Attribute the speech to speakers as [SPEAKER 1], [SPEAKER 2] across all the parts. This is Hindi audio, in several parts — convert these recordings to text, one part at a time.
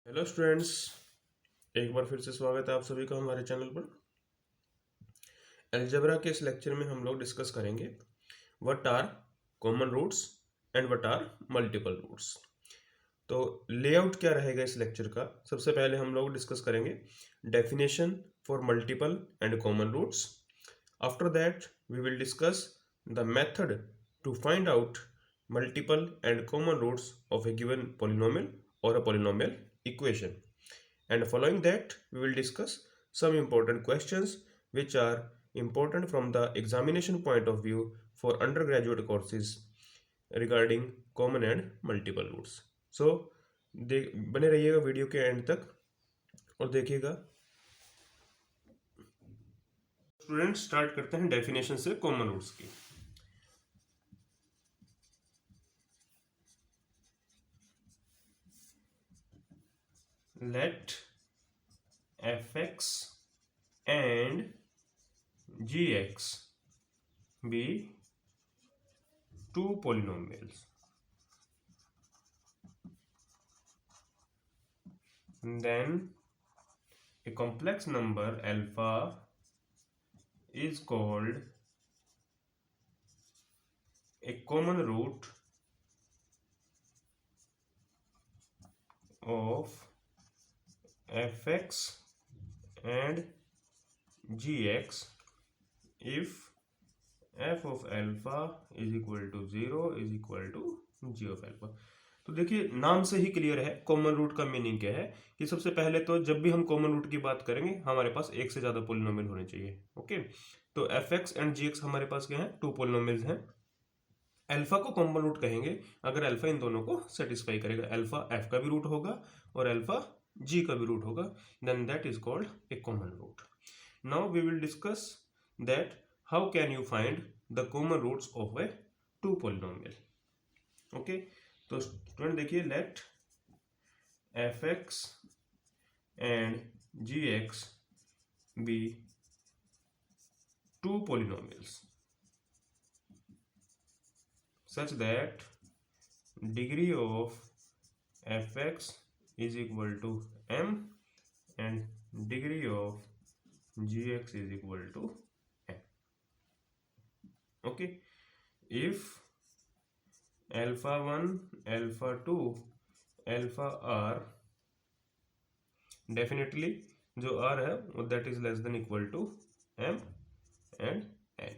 [SPEAKER 1] हेलो स्टूडेंट्स, एक बार फिर से स्वागत है आप सभी का हमारे चैनल पर। अलजेब्रा के इस लेक्चर में हम लोग डिस्कस करेंगे what are common roots and what are multiple roots. तो लेआउट क्या रहेगा इस लेक्चर का? सबसे पहले हम लोग डिस्कस करेंगे definition for multiple and common roots. After that we will discuss the method to find out multiple and common roots of a given polynomial or a polynomial equation. And following that, we will discuss some important questions which are important from the examination point of view for undergraduate courses regarding common and multiple roots. So, बने रहिएगा वीडियो के एंड तक और देखिएगा। स्टूडेंट्स, स्टार्ट करते हैं डेफिनेशन से कॉमन रूट्स की। Let fx and gx be two polynomials. Then a complex number alpha is called a common root of fx and gx if f of alpha is equal to 0 is equal to g of alpha। तो देखिए, नाम से ही क्लियर है कॉमन रूट का मीनिंग क्या है। कि सबसे पहले तो जब भी हम कॉमन रूट की बात करेंगे हमारे पास एक से ज्यादा पोलिनोमियल होने चाहिए। ओके, तो F x and ji X हमारे पास क्या है? टू पोलिनोमियल्स हैं। अल्फा को कॉमन रूट कहेंगे अगर अल्फा इन दोनों को सेटिस्फाई करेगा। अल्फा एफ का भी रूट होगा और अल्फा जी का भी रूट होगा, then that is called a common root. Now we will discuss that how can you find the common roots of a two polynomial. Okay, तो स्टूडेंट देखिए, let F x and ji X be two polynomials such that degree of fx is equal to m and degree of gx is equal to m. Okay, if alpha 1 alpha 2 alpha r, definitely जो r है वो that is less than equal to m and n.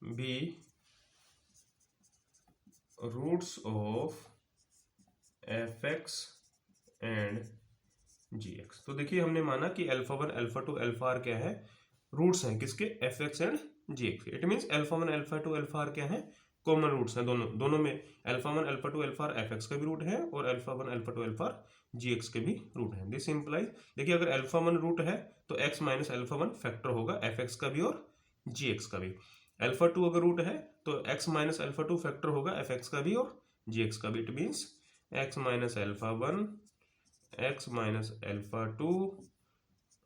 [SPEAKER 1] be roots of fx and gx। तो देखिए, हमने माना कि अल्फा 1 अल्फा 2 अल्फा आर क्या है? रूट्स हैं किसके? F x and ji x के। It means alpha 1 alpha 2 alpha are क्या है? कॉमन रूट्स हैं। दोनों में alpha 1 alpha 2 alpha r f x का भी रूट है और alpha 1 alpha 2 alpha r g x के भी रूट है। दिस इंप्लाइज, देखिए, अगर अल्फा 1 रूट है तो एक्स माइनस अल्फा 1 फैक्टर होगा एफ एक्स का भी और जी एक्स का भी। अल्फा 2 अगर रूट है तो एक्स माइनस अल्फा 2 फैक्टर होगा एफ एक्स का भी और जी एक्स का भी। It means x minus alpha 1 x minus alpha 2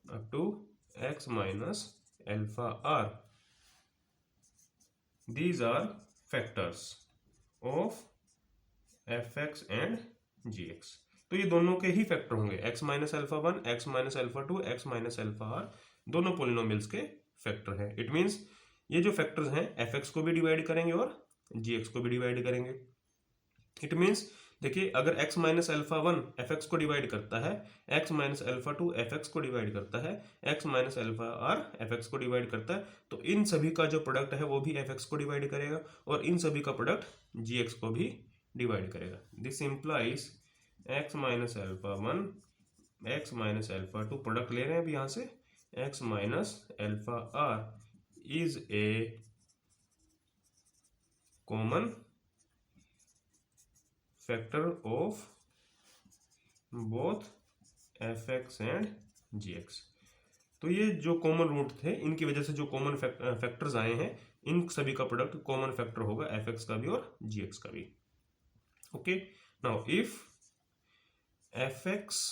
[SPEAKER 1] up to x minus alpha r. These are factors of fx and gx। तो ये दोनों के ही फैक्टर होंगे, x minus alpha 1 x minus alpha 2 x minus alpha r, दोनों पोलिनोमियल्स के फैक्टर हैं। इट मीन्स ये जो फैक्टर्स हैं fx को भी डिवाइड करेंगे और gx को भी डिवाइड करेंगे। इट मीन्स देखिए, अगर x minus alpha 1 F x को डिवाइड करता है, x minus alpha 2 F x को डिवाइड करता है, x minus alpha r F x को डिवाइड करता है, तो इन सभी का जो प्रोडक्ट है वो भी एफ एक्स को डिवाइड करेगा और इन सभी का प्रोडक्ट जी एक्स को भी डिवाइड करेगा। This implies x minus alpha 1 x minus alpha 2, product ले रहे हैं अभी यहाँ से, x minus alpha r is a common factor of both F x and ji X. तो ये जो कॉमन रूट थे इनकी वजह से जो कॉमन फैक्टर्स आए हैं, इन सभी का प्रोडक्ट कॉमन फैक्टर होगा एफ एक्स का भी और जी एक्स का भी। Okay, now if F x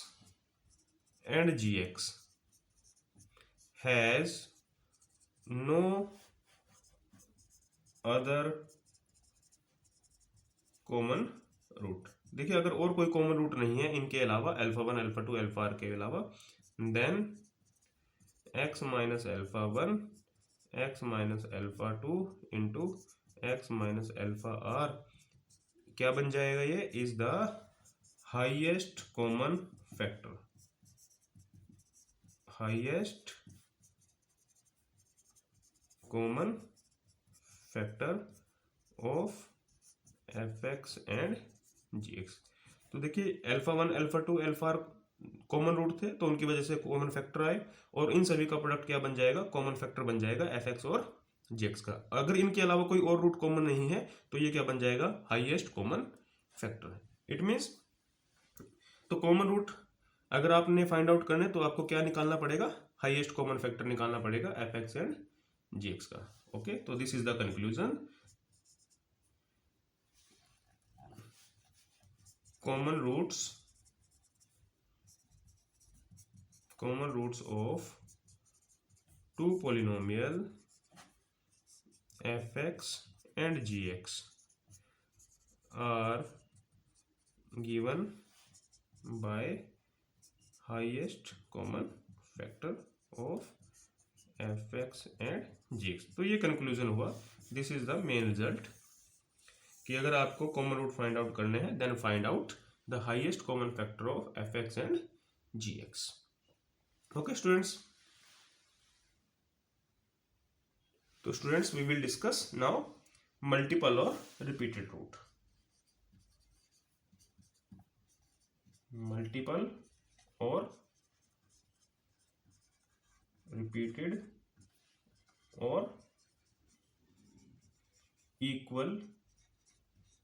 [SPEAKER 1] and ji X has no other common root, देखिए अगर और कोई कॉमन रूट नहीं है इनके अलावा, अल्फा 1 अल्फा 2 अल्फा आर के अलावा, then x minus alpha 1 x minus alpha 2 into X minus alpha are क्या बन जाएगा, ये is the highest common factor, highest common factor of F x and ji X. तो देखिए alpha 1 alpha 2 alpha R common root थे तो उनकी वजह से कॉमन फैक्टर आए, और इन सभी का प्रोडक्ट क्या बन जाएगा, कॉमन फैक्टर बन जाएगा एफ एक्स और जी एक्स का। अगर इनके अलावा कोई और रूट कॉमन नहीं है तो ये क्या बन जाएगा, highest common factor. It means तो कॉमन रूट अगर आपने फाइंड आउट करने तो आपको क्या निकालना पड़ेगा, हाईएस्ट कॉमन फैक्टर निकालना पड़ेगा F x and ji X का। ओके, तो this is the conclusion, common roots of two polynomial fx and gx are given by highest common factor of fx and gx। तो ये कंक्लूजन हुआ, this is the main result कि अगर आपको कॉमन रूट फाइंड आउट करने हैं then find out the highest common factor of F x and ji x. Okay students, तो students we will discuss now multiple और रिपीटेड रूट। मल्टीपल और रिपीटेड और इक्वल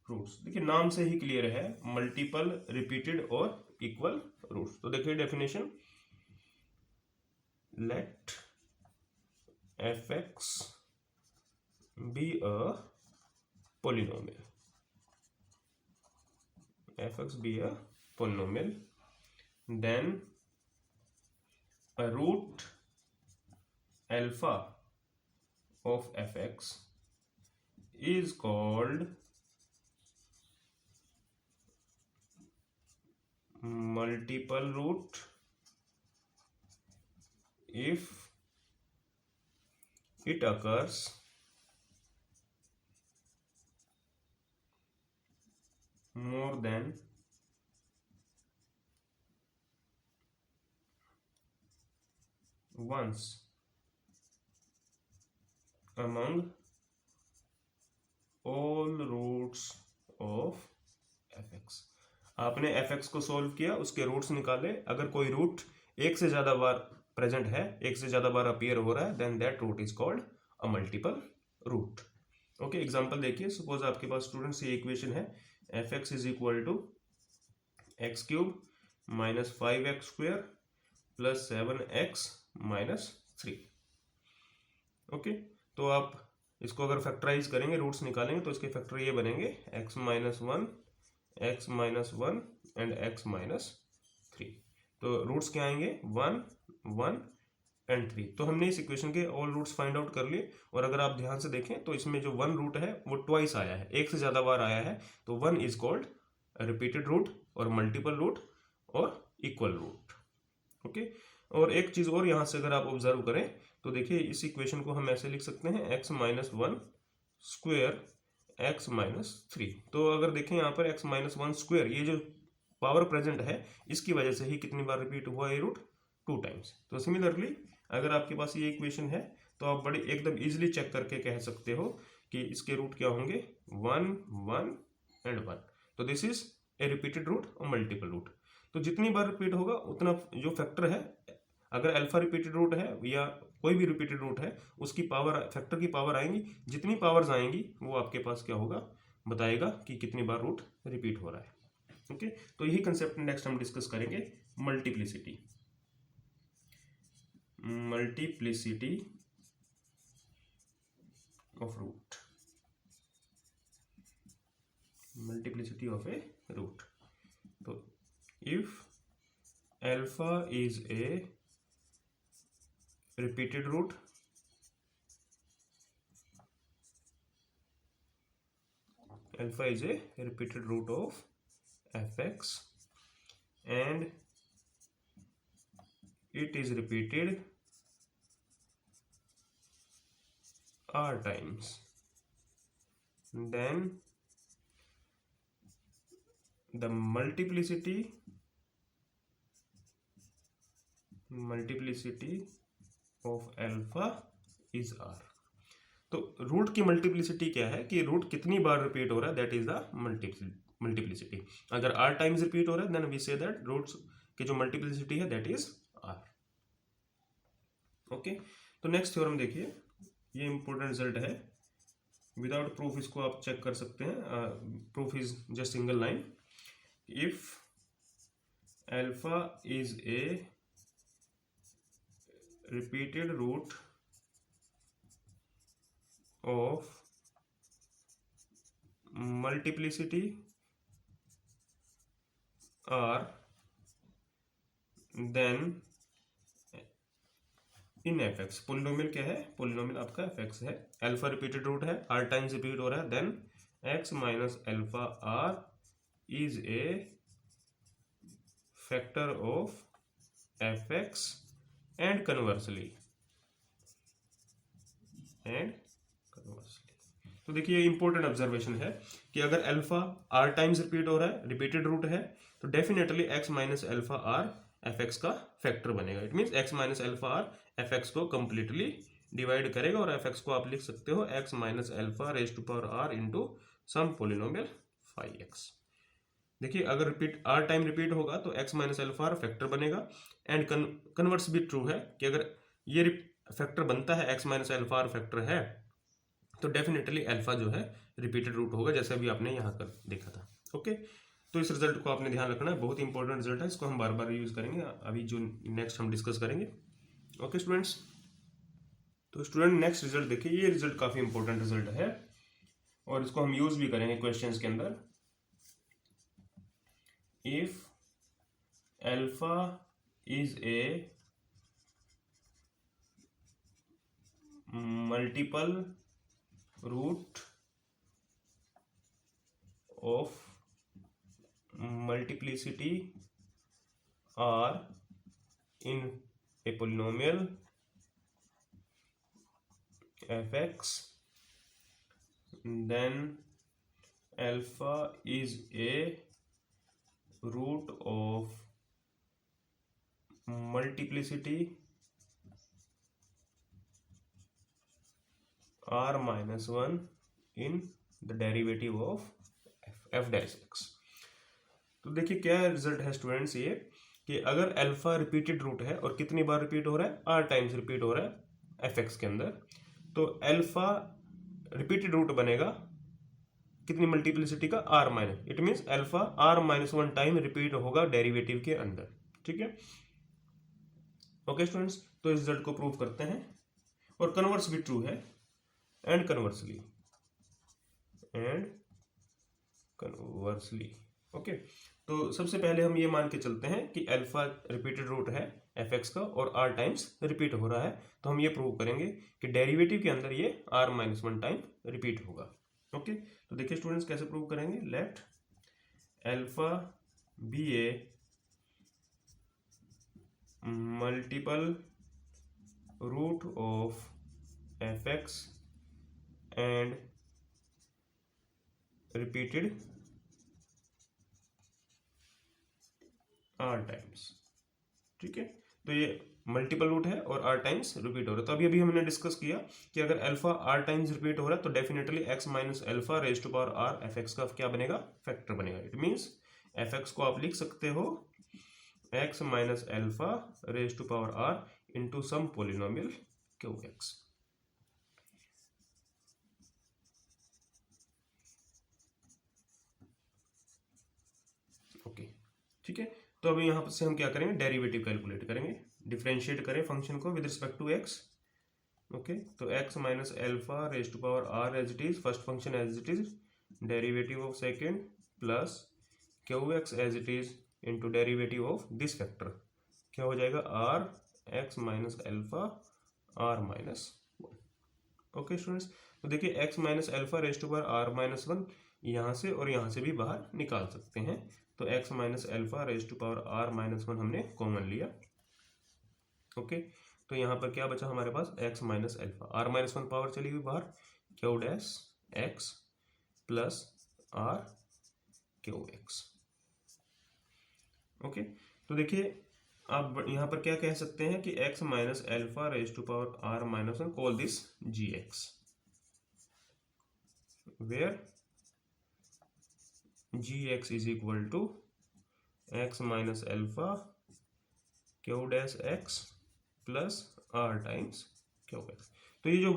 [SPEAKER 1] रूट्स। देखिए नाम से ही क्लियर है, मल्टीपल, रिपीटेड और इक्वल रूट्स। तो देखिए definition, let F x be a polynomial, F x be a polynomial, then a root alpha of fx is called multiple root if it occurs more than once among all roots of fx। आपने fx को सॉल्व किया, उसके रूट्स निकाले, अगर कोई रूट एक से ज्यादा बार प्रेजेंट है, एक से ज्यादा बार अपीयर हो रहा है, then that root is called a multiple root. Okay, example देखिए, सपोज आपके पास स्टूडेंट्स ये इक्वेशन है, F X is equal to X cube minus 5x square plus 7x minus 3। Okay, तो आप इसको अगर फैक्टराइज करेंगे, रूट्स निकालेंगे, तो इसके फैक्टर ये बनेंगे x minus 1 x minus 1 and x minus 3। तो रूट्स क्या आएंगे, 1 1 एंड 3। तो हमने इस इक्वेशन के ऑल रूट्स फाइंड आउट कर लिए, और अगर आप ध्यान से देखें तो इसमें जो 1 रूट है वो ट्वाइस आया है, एक से ज्यादा बार आया है, तो 1 इज कॉल्ड रिपीटेड रूट और मल्टीपल रूट और इक्वल रूट। ओके, और एक चीज और यहाँ से अगर आप ऑब्जर्व करें तो देखिए इस इक्वेशन को हम ऐसे लिख सकते हैं, x minus 1 square x minus 3। तो अगर देखें यहाँ पर x माइनस 1 स्क्वेयर, ये जो पावर प्रेजेंट है इसकी वजह से ही कितनी बार रिपीट हुआ ये रूट, 2 टाइम्स। तो सिमिलरली अगर आपके पास ये इक्वेशन है तो आप बड़े एकदम इजीली चेक करके कह सकते हो कि इसके रूट क्या होंगे, 1 1 एंड 1। तो this is a repeated root और मल्टीपल रूट। तो जितनी बार रिपीट होगा उतना जो फैक्टर है, अगर अल्फा रिपीटेड रूट है या कोई भी रिपीटेड रूट है, उसकी पावर, फैक्टर की पावर आएंगी, जितनी पावर्स आएंगी वो आपके पास क्या होगा, बताएगा कि कितनी बार रूट रिपीट हो रहा है। ओके, तो यही कंसेप्ट नेक्स्ट हम डिस्कस करेंगे, multiplicity. Multiplicity of root, multiplicity of a root. तो if alpha is a repeated root, alpha is a repeated root of fx and it is repeated r times, then the multiplicity of alpha is r. तो रूट की मल्टीप्लिसिटी क्या है कि रूट कितनी बार रिपीट हो रहा है, दैट इज द मल्टीप्लिसिटी. अगर r टाइम्स रिपीट हो रहा है then we say that roots की जो मल्टीप्लिसिटी है दैट इज r. ओके, तो नेक्स्ट थ्योरम देखिए, ये इंपॉर्टेंट रिजल्ट है. विदाउट प्रूफ इसको आप चेक कर सकते हैं. Proof is just single line. If alpha is a repeated root of multiplicity r, then in fx, polynomial क्या है, पोलिनोमियल आपका fx है, अल्फा रिपीटेड रूट है, r टाइम्स रिपीट हो रहा है, then x minus alpha r is a factor of fx and conversely. तो देखिए इंपॉर्टेंट ऑब्जर्वेशन है कि अगर अल्फा r टाइम्स रिपीट हो रहा है, रिपीटेड रूट है, तो definitely x minus alpha r fx का फैक्टर बनेगा. It means x minus alpha r fx को कंप्लीटली डिवाइड करेगा और fx को आप लिख सकते हो x minus alpha raise to power r into some polynomial phi x. देखिए अगर रिपीट r टाइम रिपीट होगा तो x minus alpha r factor बनेगा. एंड कन्वर्स भी ट्रू है कि अगर ये फैक्टर बनता है x minus alpha r factor है तो डेफिनेटली अल्फा जो है रिपीटेड रूट होगा, जैसे अभी आपने यहाँ कर देखा था. ओके, तो इस रिजल्ट को आपने ध्यान रखना है, बहुत इंपॉर्टेंट रिजल्ट है, इसको हम बार बार यूज करेंगे अभी जो नेक्स्ट हम डिस्कस करेंगे. ओके स्टूडेंट्स, तो स्टूडेंट नेक्स्ट रिजल्ट देखिए, ये रिजल्ट काफी इंपॉर्टेंट रिजल्ट है और इसको हम यूज भी करेंगे क्वेश्चंस के अंदर. If alpha is a multiple root of multiplicity r in a polynomial fx, then alpha is a root of multiplicity r minus 1 in the derivative of f dash x. तो देखिए क्या रिजल्ट है स्टूडेंट्स ये कि अगर अल्फा रिपीटेड रूट है और कितनी बार रिपीट हो रहा है, r टाइम्स रिपीट हो रहा है fx के अंदर, तो अल्फा रिपीटेड रूट बनेगा कितनी मल्टीप्लिसिटी का, r minus. It means alpha r minus 1 time repeat होगा डेरिवेटिव के अंदर. ठीक है, ओके स्टूडेंट्स, तो इस रिजल्ट को प्रूव करते हैं. और कन्वर्स भी ट्रू है, एंड कन्वर्सली ओके. तो सबसे पहले हम ये मान के चलते हैं कि अल्फा रिपीटेड रूट है fx का और r टाइम्स रिपीट हो रहा है, तो हम ये प्रूव करेंगे कि डेरिवेटिव के अंदर ये r माइनस 1 टाइम रिपीट होगा. ओके, तो देखिए स्टूडेंट्स कैसे प्रूव करेंगे. Let alpha be a multiple root of fx and repeated r times. ठीक है, तो ये मल्टीपल रूट है और r टाइम्स रिपीट हो रहा है. तो अभी हमने डिस्कस किया कि अगर अल्फा r टाइम्स रिपीट हो रहा है तो definitely x minus alpha raise to power r fx का क्या बनेगा, फैक्टर बनेगा. इट मीन्स fx को आप लिख सकते हो x minus alpha raise to power r into some polynomial qx. Okay, ठीक है, तो अभी यहाँ से हम क्या करेंगे, डेरिवेटिव कैलकुलेट करेंगे, डिफरेंशिएट करें फंक्शन को with respect to x. Okay, तो x minus alpha raise to power r as it is, first function as it is, derivative of second plus qx as it is into derivative of this factor, क्या हो जाएगा, r x minus alpha r minus 1. Okay students, तो देखिए x minus alpha raise to power r minus 1 यहाँ से और यहाँ से भी बाहर निकाल सकते हैं, तो x minus alpha raise to power r minus 1 हमने कॉमन लिया। ओके, तो यहाँ पर क्या बचा हमारे पास, x minus alpha, r minus 1 power चली गई बाहर, Q dash x plus r Q x. Okay, तो देखिए आप यहाँ पर क्या कह सकते हैं कि x minus alpha raise to power r minus 1, call this gx, where gx is equal to x minus alpha Q dash x plus r times Q X. तो ये जो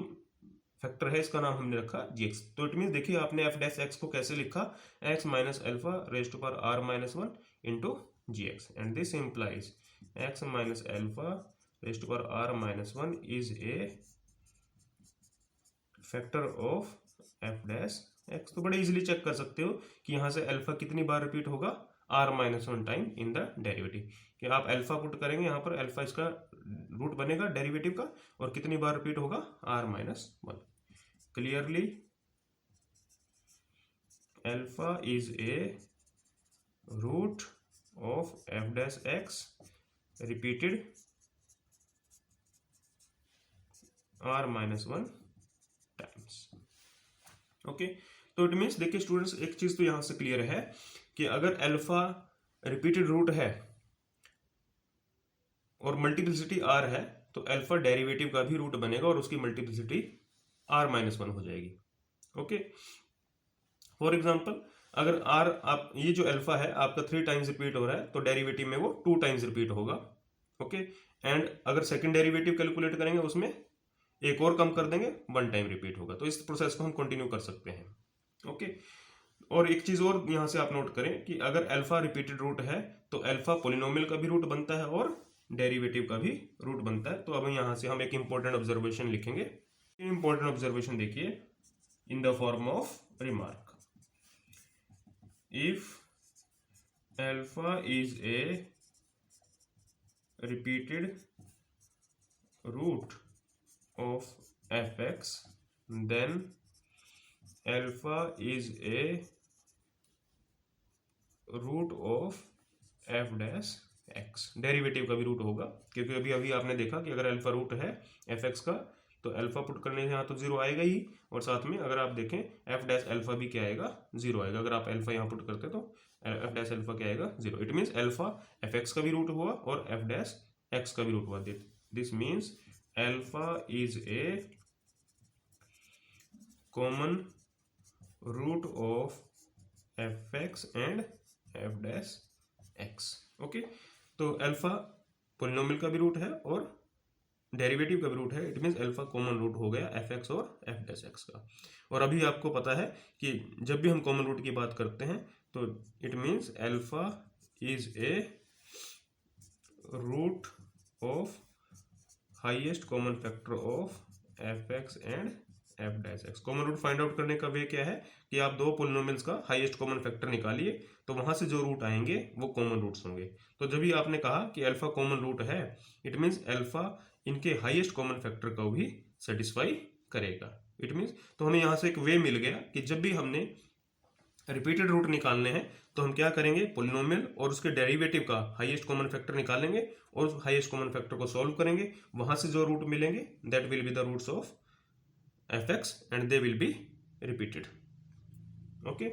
[SPEAKER 1] फैक्टर है इसका नाम हमने रखा gx। तो इट मीन देखिए आपने f डैश x को कैसे लिखा, x minus alpha raise to power r minus 1 into gx, and this implies x minus alpha raise to power r minus 1 is a factor of f dash x। तो बड़े इजीली चेक कर सकते हो कि यहाँ से अल्फा कितनी बार रिपीट होगा, r minus 1 time in the derivative. कि आप अल्फा पुट करेंगे यहाँ पर, अल्फा इसका रूट बनेगा डेरिवेटिव का, और कितनी बार रिपीट होगा, r minus 1। Clearly alpha is a root of f dash x repeated r minus 1 times. Okay, तो इट मीन्स देखिए स्टूडेंट्स, एक चीज तो यहां से क्लियर है कि अगर अल्फा रिपीटेड रूट है और मल्टीप्लिसिटी r है, तो अल्फा डेरिवेटिव का भी रूट बनेगा और उसकी मल्टीप्लिसिटी r माइनस 1 हो जाएगी। ओके, फॉर एग्जाम्पल अगर r आप ये जो अल्फा है आपका 3 टाइम्स रिपीट हो रहा है, तो डेरिवेटिव में वो 2 टाइम्स रिपीट होगा। ओके, एंड अगर सेकंड डेरिवेटिव कैलकुलेट करेंगे उसमें एक और कम कर देंगे, 1 टाइम रिपीट होगा। तो इस प्रोसेस को हम कंटिन्यू कर सकते हैं। ओके, और एक चीज और यहां से आप नोट करें कि अगर अल्फा रिपीटेड रूट है तो अल्फा पोलिनोमियल का भी रूट बनता है और डेरिवेटिव का भी रूट बनता है। तो अब यहां से हम एक इंपॉर्टेंट ऑब्जर्वेशन लिखेंगे। इंपॉर्टेंट ऑब्जर्वेशन देखिए in the form of remark, if alpha is a repeated root of fx, then alpha is a root of f dash x। Derivative का भी रूट होगा, क्योंकि अभी अभी आपने देखा कि अगर अल्फा रूट है fx का तो अल्फा पुट करने से यहाँ तो जीरो आएगा ही, और साथ में अगर आप देखें f डैश अल्फा भी क्या आएगा, जीरो आएगा। अगर आप अल्फा यहाँ पुट करते तो f डैश अल्फा क्या आएगा, zero. It means alpha fx का भी रूट हुआ और f डैश x का भी रूट हुआ। This means alpha is a common root of fx and f dash x। Okay, तो अल्फा पोलिनोमियल का भी रूट है और डेरिवेटिव का भी रूट है। It means alpha common root हो गया fx और f डैश x का। और अभी आपको पता है कि जब भी हम कॉमन रूट की बात करते हैं तो it means alpha is a root of highest common factor of fx and f dash x। Common root find out करने का वे क्या है कि आप दो पोलिनोमियल्स का हाईएस्ट कॉमन फैक्टर निकालिए, तो वहां से जो रूट आएंगे वो कॉमन रूट्स होंगे। तो जब भी आपने कहा कि अल्फा कॉमन रूट है, इट मीन्स अल्फा इनके हाईएस्ट कॉमन फैक्टर को भी सेटिस्फाई करेगा। इट मीन्स तो हमें यहाँ से एक वे मिल गया कि जब भी हमने रिपीटेड रूट निकालने हैं तो हम क्या करेंगे, पोलिनोमियल और उसके डेरिवेटिव का हाईएस्ट कॉमन फैक्टर निकालेंगे और उस हाईएस्ट कॉमन फैक्टर को सॉल्व करेंगे। वहां से जो रूट मिलेंगे that will be the roots of fx and they will be repeated. Okay,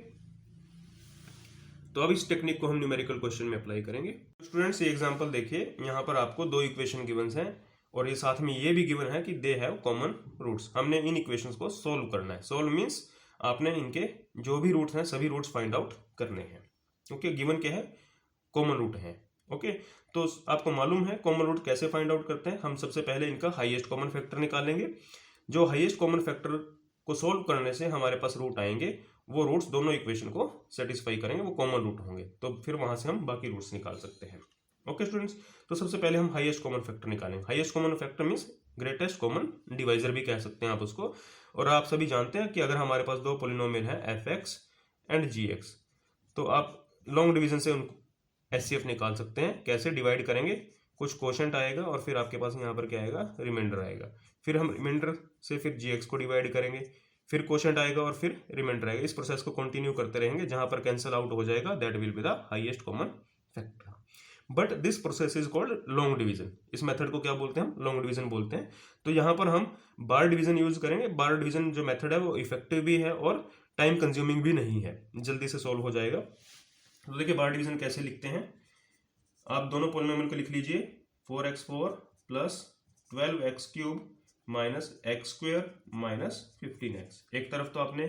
[SPEAKER 1] तो अब इस टेक्निक को हम न्यूमेरिकल क्वेश्चन में अप्लाई करेंगे। स्टूडेंट्स ये एग्जांपल देखिए, यहाँ पर आपको दो इक्वेशन गिवंस हैं और ये साथ में ये भी गिवन है कि दे हैव कॉमन रूट्स। हमने इन इक्वेशंस को सोल्व करना है। सोल्व मीन्स आपने इनके जो भी रूट्स हैं सभी रूट्स फाइंड आउट करने हैं। ओके, गिवन क्या है, कॉमन रूट है। ओके, तो आपको मालूम है कॉमन रूट कैसे फाइंड आउट करते हैं। हम सबसे पहले इनका हाईएस्ट कॉमन फैक्टर निकालेंगे। जो हाईएस्ट कॉमन फैक्टर को सोल्व करने से हमारे पास रूट आएंगे, वो रूट्स दोनों इक्वेशन को सेटिस्फाई करेंगे, वो कॉमन रूट होंगे। तो फिर वहां से हम बाकी रूट्स निकाल सकते हैं। ओके स्टूडेंट्स, तो सबसे पहले हम हाईएस्ट कॉमन फैक्टर निकालेंगे। Highest common factor means greatest common divisor भी कह सकते हैं आप उसको। और आप सभी जानते हैं कि अगर हमारे पास दो पॉलिनोमियल है fx एंड gx, तो आप लॉन्ग डिवीजन से उनको HCF निकाल सकते हैं। कैसे डिवाइड करेंगे, कुछ क्वोशंट आएगा और फिर आपके पास यहाँ पर क्या आएगा, रिमाइंडर आएगा। फिर हम रिमाइंडर से फिर gx को डिवाइड करेंगे, फिर क्वोशंट आएगा और फिर रिमाइंडर आएगा। इस प्रोसेस को कंटिन्यू करते रहेंगे, जहां पर कैंसिल आउट हो जाएगा that will be the highest common factor. But this process is called long division. इस मेथड को क्या बोलते हैं हम? लॉन्ग डिवीजन बोलते हैं। तो यहाँ पर हम बार डिवीजन यूज करेंगे। बार डिवीजन जो मेथड है वो इफेक्टिव भी है और टाइम कंज्यूमिंग भी नहीं है, जल्दी से सॉल्व हो जाएगा। तो देखिए बार डिवीजन कैसे लिखते हैं, आप दोनों पॉलिनोमियल को लिख लीजिए 4x4 plus 12x³ minus x² minus 15x। एक तरफ तो आपने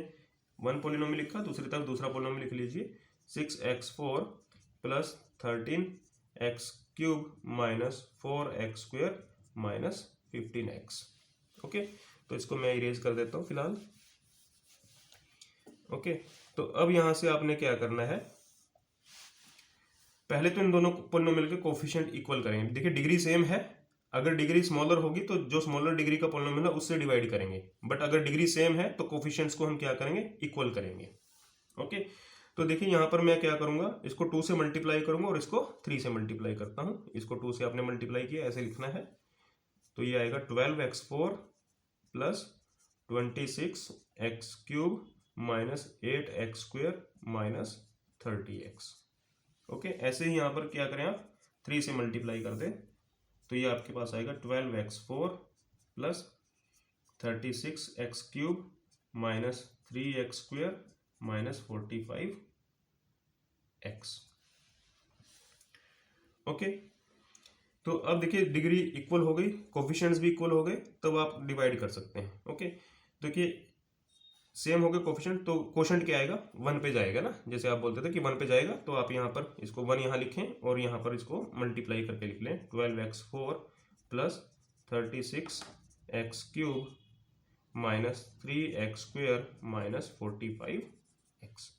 [SPEAKER 1] वन पॉलिनोमियल लिखा, दूसरी तरफ दूसरा पॉलिनोमियल लिख लीजिए 6x4 plus 13x³ minus 4x² minus 15x। Okay, तो इसको मैं इरेज कर देता हूँ फिलहाल। ओके, तो अब यहां से आपने क्या करना है, पहले तो इन दोनों पॉलिनोमियल के कोफिशिएंट इक्वल करेंगे। देखिए डिग्री सेम है, अगर डिग्री स्मॉलर होगी तो जो स्मॉलर डिग्री का पॉलिनोमियल है उससे डिवाइड करेंगे, बट अगर डिग्री सेम है तो कोफिशिएंट्स को हम क्या करेंगे, इक्वल करेंगे। ओके, तो देखिए यहां पर मैं क्या करूंगा, इसको 2 से मल्टीप्लाई करूंगा और इसको 3 से मल्टीप्लाई करता हूं। इसको 2 से आपने मल्टीप्लाई किया, ऐसे लिखना है। तो ये आएगा 12x4 plus 26x³ minus 8x² minus 30x। Okay, ऐसे ही यहां पर क्या करें आप 3 से मल्टीप्लाई कर दें, तो ये आपके पास आएगा 12x4 plus 36x³ minus 3x² minus 45x। Okay, तो अब देखिए डिग्री इक्वल हो गई, कोफिशिएंट्स भी इक्वल हो गए, तब आप डिवाइड कर सकते हैं। ओके, देखिए सेम हो गए कोफिशिएंट, तो क्वोशंट क्या आएगा, 1 पे जाएगा ना, जैसे आप बोलते थे कि 1 पे जाएगा, तो आप यहाँ पर इसको 1 यहाँ लिखें और यहाँ पर इसको मल्टीप्लाई करके लिख लें 12x4 plus 36x³ minus 3x² minus 45x।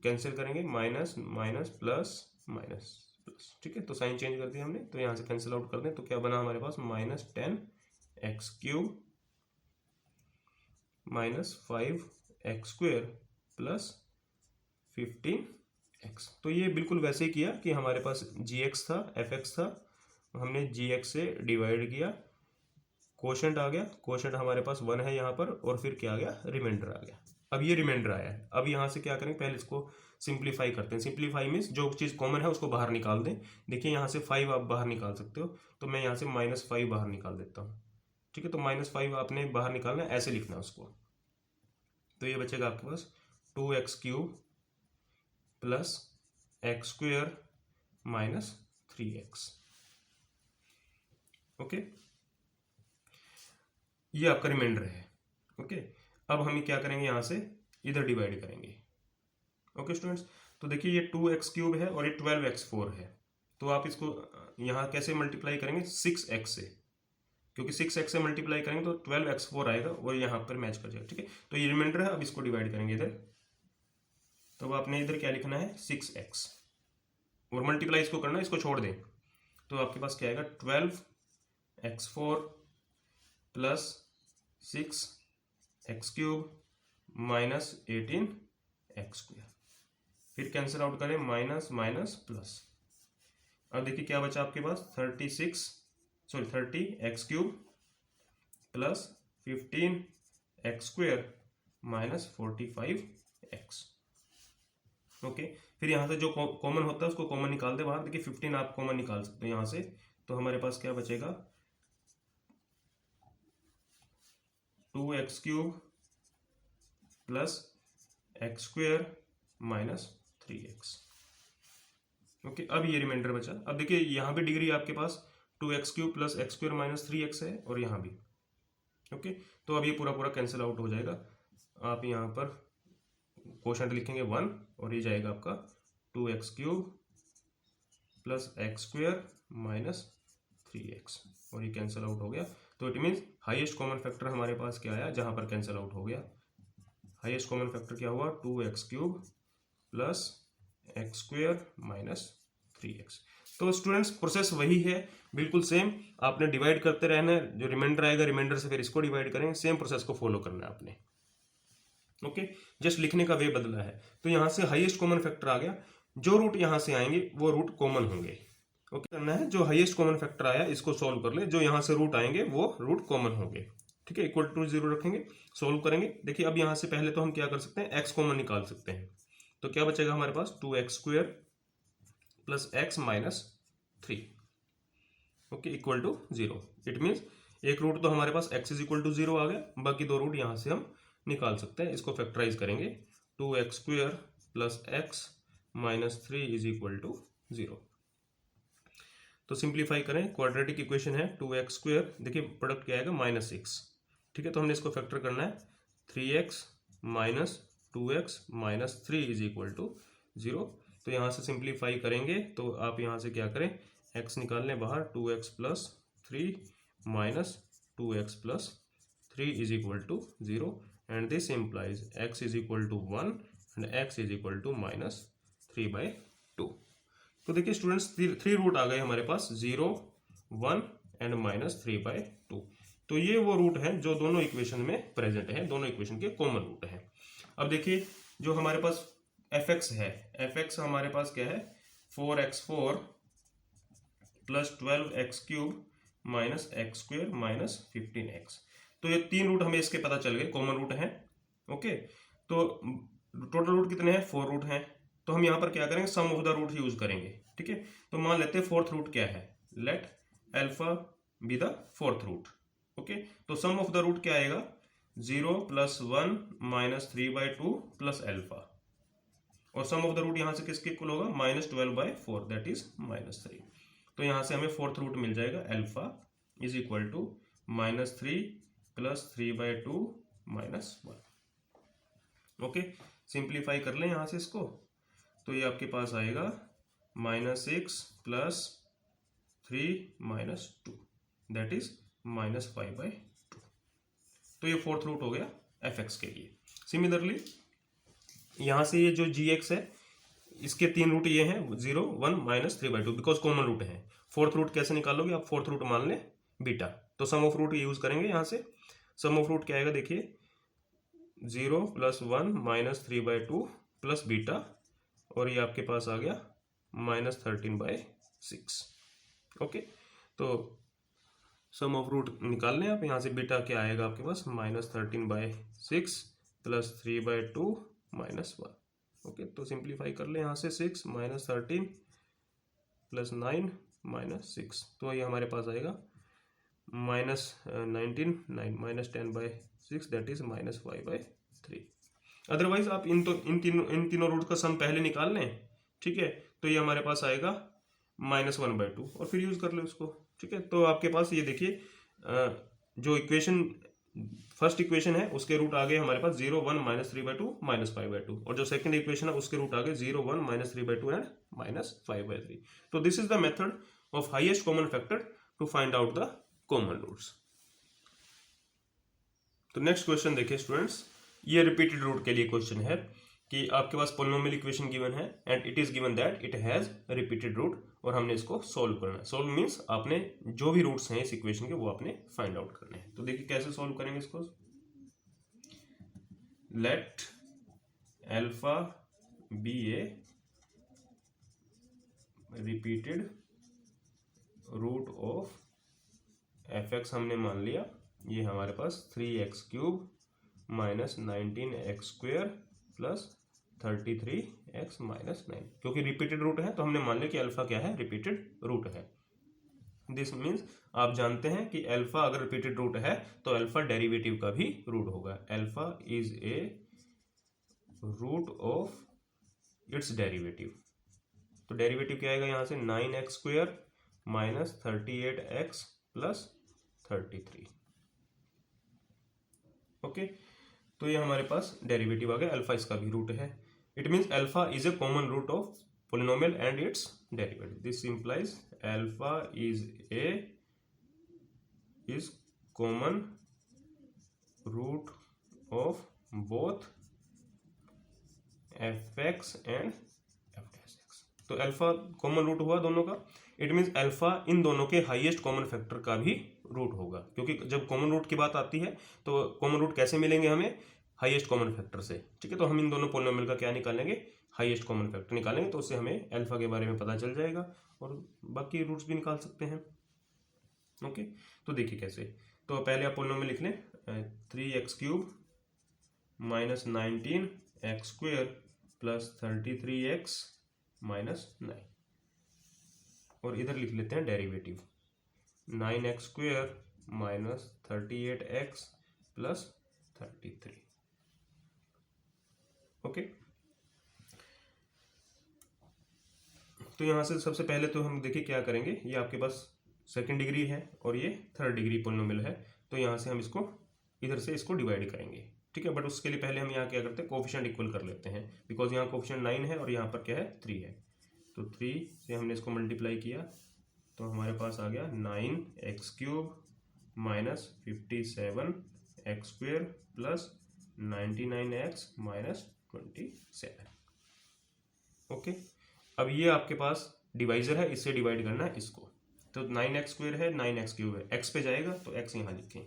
[SPEAKER 1] Cancel करेंगे, minus minus plus minus plus, ठीक है, तो साइन चेंज कर दिया हमने, तो यहाँ से कैंसिल आउट कर दें, तो क्या बना हमारे पास minus 10x³ minus 5x² plus 15x। तो ये बिल्कुल वैसे ही किया कि हमारे पास gx था, fx था, हमने gx से डिवाइड किया, क्वोशंट आ गया, क्वोशंट हमारे पास 1 है यहाँ पर, और फिर क्या आ गया, रिमाइंडर आ गया। अब ये रिमाइंडर आया है, अब यहाँ से क्या करेंगे, पहले इसको सिंप्लीफाई करते हैं। सिंप्लीफाई मीन्स जो चीज़ कॉमन है उसको बाहर निकाल दें। देखिए यहाँ से 5 आप बाहर निकाल सकते हो, तो मैं यहाँ से -5 बाहर निकाल देता हूँ। ठीक है, तो -5 आपने बाहर निकालना है, ऐसे लिखना है उसको। तो ये बचेगा आपके पास 2x³ plus x² minus 3x। Okay, ये आपका रिमाइंडर है। ओके, अब हम क्या करेंगे, यहाँ से इधर डिवाइड करेंगे। ओके स्टूडेंट्स, तो देखिए ये 2x³ है और ये 12x4 है, तो आप इसको यहाँ कैसे मल्टीप्लाई करेंगे, 6x से, क्योंकि 6x से मल्टीप्लाई करेंगे तो 12x4 आएगा और यहाँ पर मैच कर जाएगा। ठीक है, तो ये रिमाइंडर है, अब इसको डिवाइड करेंगे इधर, तो आपने इधर क्या लिखना है, 6x, और मल्टीप्लाई इसको करना है, इसको छोड़ दें, तो आपके पास क्या आएगा 12x4 plus 6x³ minus 18x²। फिर कैंसिल आउट करें, माइनस माइनस प्लस। अब देखिए क्या बचा आपके पास, 30x³ plus 15x² minus 45x। Okay, फिर यहाँ से जो कॉमन होता है उसको कॉमन निकाल दे बाहर। देखिए 15 आप कॉमन निकाल सकते हो यहाँ से, तो हमारे पास क्या बचेगा, 2x³ plus x² minus 3x। Okay, अब ये रिमाइंडर बचा। अब देखिए यहाँ भी डिग्री आपके पास 2x³ plus x² minus 3x है, और यहाँ भी। ओके, तो अब ये पूरा पूरा कैंसिल आउट हो जाएगा। आप यहाँ पर क्वोशंट लिखेंगे 1 और ये जाएगा आपका 2x³ plus x² minus 3x, और ये कैंसिल आउट हो गया। तो it means highest common factor हमारे पास क्या आया, जहां पर कैंसिल आउट हो गया। हाईएस्ट कॉमन फैक्टर क्या हुआ, 2x³ plus x² minus 3x। तो स्टूडेंट्स प्रोसेस वही है, बिल्कुल सेम, आपने डिवाइड करते रहना है, जो रिमाइंडर आएगा रिमाइंडर से फिर इसको डिवाइड करेंगे, सेम प्रोसेस को फॉलो करना है आपने। ओके, जस्ट लिखने का वे बदला है। तो यहाँ से हाईएस्ट कॉमन फैक्टर आ गया, जो रूट यहाँ से आएंगे वो रूट कॉमन होंगे। ओके, करना है जो हाईएस्ट कॉमन फैक्टर आया इसको सॉल्व कर ले, जो यहाँ से रूट आएंगे वो रूट कॉमन होंगे। ठीक है, इक्वल टू 0 रखेंगे, सोल्व करेंगे। देखिए अब यहाँ से पहले तो हम क्या कर सकते हैं, x कॉमन निकाल सकते हैं। तो क्या बचेगा हमारे पास 2x² plus x minus 3, okay, equal to 0। It means एक रूट तो हमारे पास x इज इक्वल टू 0 आ गया, बाकी दो रूट यहाँ से हम निकाल सकते हैं। इसको फैक्टराइज करेंगे, 2x² plus x minus 3 is equal to 0। तो सिंप्लीफाई करें, क्वाड्रेटिक इक्वेशन है 2x², देखिए प्रोडक्ट क्या आएगा -6, ठीक है। तो हमने इसको फैक्टर करना है, 3x minus 2x minus 3 is equal to 0। तो यहाँ से सिंप्लीफाई करेंगे तो आप यहाँ से क्या करें, x निकाल लें बाहर, 2x plus 3 minus 2x plus 3 is equal to 0 and this implies x is equal to 1 and x is equal to -3/2। तो देखिए स्टूडेंट्स, 3 रूट आ गए हमारे पास, 0, 1 एंड -3/2। तो ये वो रूट हैं जो दोनों इक्वेशन में प्रेजेंट है, दोनों इक्वेशन के कॉमन रूट हैं। अब देखिए जो हमारे पास fx है, fx हमारे पास क्या है, 4x4 plus 12x³ minus x² minus 15x। तो ये 3 रूट हमें इसके पता चल गए, कॉमन रूट हैं, ओके। तो टोटल रूट कितने हैं, 4 रूट हैं। तो हम यहाँ पर क्या करेंगे, सम ऑफ द रूट यूज करेंगे, ठीक है। तो मान लेते हैं 4th रूट क्या है, let alpha be the 4th root, okay. तो सम ऑफ द रूट क्या आएगा, 0 प्लस 1 माइनस 3/2 प्लस अल्फा, और सम ऑफ द रूट यहाँ से किसके इक्वल होगा, -12/4 दैट इज -3। तो यहाँ से हमें 4th रूट मिल जाएगा, alpha is equal to -3 plus 3/2 -1, okay. Simplify कर लें यहाँ से इसको, तो ये आपके पास आएगा -6 प्लस 3 -2 दैट इज -5/2। तो ये 4th रूट हो गया fx के लिए। सिमिलरली यहाँ से ये जो gx है, इसके 3 रूट ये हैं, 0, 1 -3/2, बिकॉज कॉमन रूट है। 4th रूट कैसे निकालोगे आप, 4th रूट मान लें बीटा, तो सम ऑफ रूट यूज करेंगे यहाँ से। सम ऑफ रूट क्या आएगा, देखिए 0 प्लस 1 -3/2 प्लस बीटा, और ये आपके पास आ गया -13/6, ओके। तो सम ऑफ रूट निकाल लें आप, यहाँ से बीटा क्या आएगा आपके पास, -13/6 प्लस 3/2 -1, ओके। तो सिंप्लीफाई कर लें यहाँ से, 6 -13 प्लस 9 -6, तो ये हमारे पास आएगा -19 9 -10/6 दैट इज -5/3। अदरवाइज आप इन तीनों रूट का सम पहले निकाल लें, ठीक है। तो ये हमारे पास आएगा -1/2 और फिर यूज कर ले उसको, ठीक है। तो आपके पास ये देखिए, जो इक्वेशन फर्स्ट इक्वेशन है उसके रूट आ गए हमारे पास 0, 1 -3/2 -5/2, और जो सेकंड इक्वेशन है उसके रूट आ गए 0, 1 -3/2 एंड -5/3। तो this is the method of highest common factor to find out the common roots. तो नेक्स्ट क्वेश्चन देखिए स्टूडेंट्स, ये रिपीटेड रूट के लिए क्वेश्चन है कि आपके पास पोलिनोमियल इक्वेशन गिवन है and it is given that it has repeated root, और हमने इसको सॉल्व करना है। सॉल्व मीन्स आपने जो भी रूट्स हैं इस इक्वेशन के वो आपने फाइंड आउट करने हैं। तो देखिए कैसे सॉल्व करेंगे इसको, let alpha be a repeated root of fx हमने मान लिया, ये हमारे पास 3x³ minus 19x² plus 33x minus 9, क्योंकि रिपीटेड रूट है तो हमने मान लिया कि अल्फा क्या है, रिपीटेड रूट है। दिस मीन्स आप जानते हैं कि अल्फा अगर रिपीटेड रूट है तो अल्फा डेरिवेटिव का भी रूट होगा। Alpha is a root of its derivative, तो डेरिवेटिव क्या आएगा यहाँ से, 9x² minus 38x plus 33, okay. तो ये हमारे पास डेरिवेटिव आ गया, अल्फा इसका भी रूट है। It means alpha is a common root of polynomial and its derivative. This implies alpha is common root of both fx and f'(x). तो अल्फा कॉमन रूट हुआ दोनों का, इट मीन्स अल्फा इन दोनों के हाईएस्ट कॉमन फैक्टर का भी रूट होगा, क्योंकि जब कॉमन रूट की बात आती है तो कॉमन रूट कैसे मिलेंगे हमें, हाईएस्ट कॉमन फैक्टर से, ठीक है। तो हम इन दोनों पोलिनोमियल का क्या निकालेंगे, हाईएस्ट कॉमन फैक्टर निकालेंगे, तो उससे हमें अल्फा के बारे में पता चल जाएगा और बाकी रूट्स भी निकाल सकते हैं। ओके, तो देखिए कैसे, तो पहले आप पोलिनोमियल लिख लें 3x³ minus 19x² plus 33x minus 9, और इधर लिख लेते हैं derivative 9x² minus 38x plus 33। Okay, तो यहाँ से सबसे पहले तो हम देखिए क्या करेंगे, ये आपके पास सेकंड डिग्री है और ये थर्ड डिग्री पोलिनोमियल है, तो यहाँ से हम इसको इधर से इसको डिवाइड करेंगे, ठीक है। बट उसके लिए पहले हम यहाँ क्या करते हैं, कोफिशिएंट इक्वल कर लेते हैं, बिकॉज यहाँ कोफिशिएंट 9 है और यहाँ पर क्या है 3 है, तो 3 से हमने इसको मल्टीप्लाई किया तो हमारे पास आ गया 9x³ minus 57x² plus 99x minus 27। Okay, अब ये आपके पास डिवाइजर है, इससे डिवाइड करना है इसको, तो 9x² है 9x³ है, x पे जाएगा तो x यहाँ लिखें,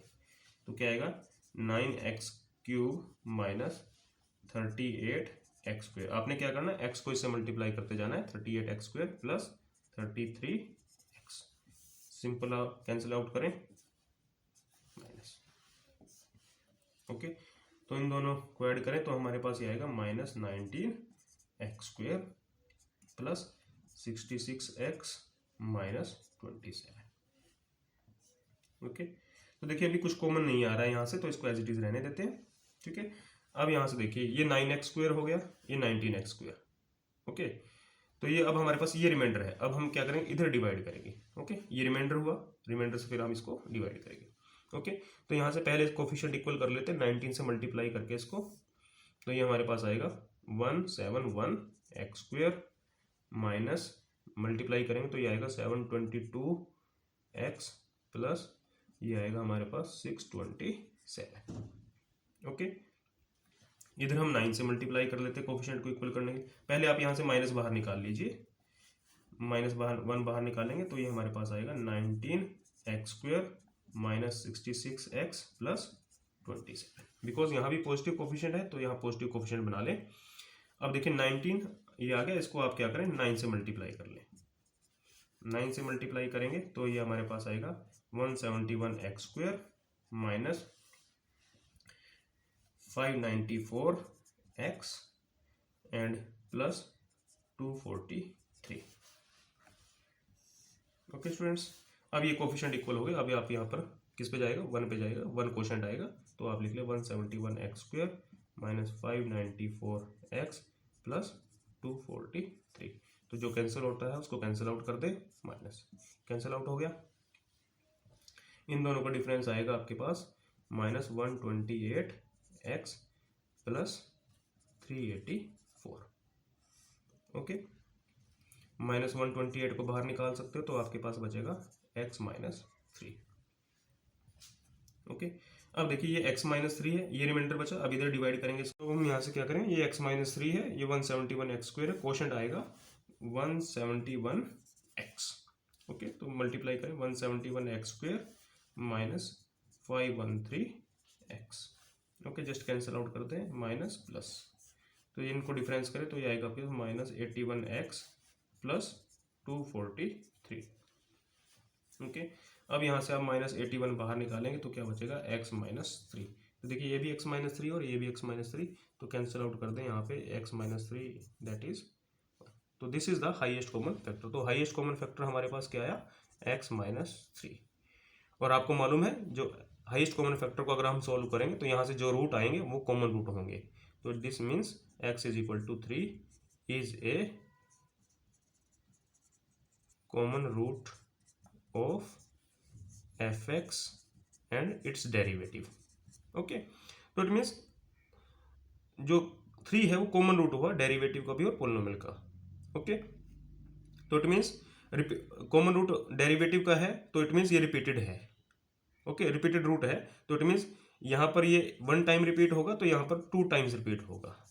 [SPEAKER 1] तो क्या आएगा 9x³ माइनस 38x²। आपने क्या करना है, x को इससे मल्टीप्लाई करते जाना है, 38x² plus 33x, simple cancel out करें माइनस। ओके, तो इन दोनों को ऐड करें तो हमारे पास ये आएगा minus 19x² plus 66x minus 27। Okay, तो देखिए अभी कुछ कॉमन नहीं आ रहा है यहाँ से, तो इसको एज इट इज रहने देते हैं, ठीक है। अब यहाँ से देखिए ये 9x² हो गया, ये 19x²। ओके, तो ये अब हमारे पास ये रिमाइंडर है, अब हम क्या करेंगे इधर डिवाइड करेंगे। ओके, ये रिमाइंडर हुआ, रिमाइंडर से फिर हम इसको डिवाइड करेंगे। ओके, तो यहाँ से पहले कोफिशिएंट इक्वल कर लेते हैं 19 से मल्टीप्लाई करके इसको, तो ये हमारे पास आएगा 171x² माइनस मल्टीप्लाई करेंगे तो ये आएगा 722x प्लस ये आएगा हमारे पास 627। ओके, इधर हम 9 से मल्टीप्लाई कर लेते हैं कोफिशिएंट को इक्वल करने के, पहले आप यहाँ से माइनस बाहर निकाल लीजिए, माइनस बाहर 1 बाहर निकालेंगे तो ये हमारे पास आएगा 19x² minus 66x plus 27, because यहाँ भी पॉजिटिव कोफिशिएंट है तो यहाँ पॉजिटिव कोफिशिएंट बना लें। अब देखिए 19 ये आ गया, इसको आप क्या करें 9 से मल्टीप्लाई कर लें, 9 से मल्टीप्लाई करेंगे तो ये हमारे पास आएगा 171x² minus 594x and plus 243। Okay students, अब ये कोफिशिएंट इक्वल हो गए, अब आप यहाँ पर किस पे जाएगा 1 पे जाएगा, 1 कोशेंट आएगा तो आप लिख ले 171x² माइनस 594x प्लस 243, तो जो कैंसिल होता है उसको कैंसिल आउट कर दे, माइनस कैंसिल आउट हो गया। इन दोनों का डिफरेंस आएगा आपके पास minus 128x plus 384। Okay, minus 128 को बाहर निकाल सकते हो तो आपके पास बचेगा x माइनस 3। ओके, अब देखिए ये x माइनस 3 है, ये रिमाइंडर बचा, अब इधर डिवाइड करेंगे इसको, हम यहाँ से क्या करें, ये x माइनस 3 है, ये 171x² है, कोशेंट आएगा 171x। ओके, तो मल्टीप्लाई करें 171x² minus 513x। Okay, just cancel out करते हैं, माइनस प्लस, तो इनको डिफरेंस करें तो ये आएगा आपके माइनस 81x प्लस 243। ओके, अब यहाँ से आप माइनस 81 बाहर निकालेंगे तो क्या बचेगा x माइनस 3, तो देखिए ये भी x माइनस 3 और ये भी x माइनस 3, तो कैंसिल आउट कर दें यहाँ पे x माइनस 3 दैट इज, तो this is the highest common factor, तो हाईएस्ट कॉमन फैक्टर हमारे पास क्या आया x माइनस 3। और आपको मालूम है जो हाईएस्ट कॉमन फैक्टर को अगर हम सॉल्व करेंगे तो यहाँ से जो रूट आएंगे वो कॉमन रूट होंगे, तो this means x is equal to 3 is a common root of fx and its derivative. Okay, तो इट मीन्स जो 3 है वो कॉमन रूट हुआ डेरिवेटिव का भी और पोलिनोमियल का। ओके, तो it means common root derivative का है तो इट मीन्स ये रिपीटेड है। ओके, रिपीटेड रूट है तो इट मीन्स यहाँ पर ये 1 टाइम रिपीट होगा तो यहाँ पर 2 टाइम्स रिपीट होगा।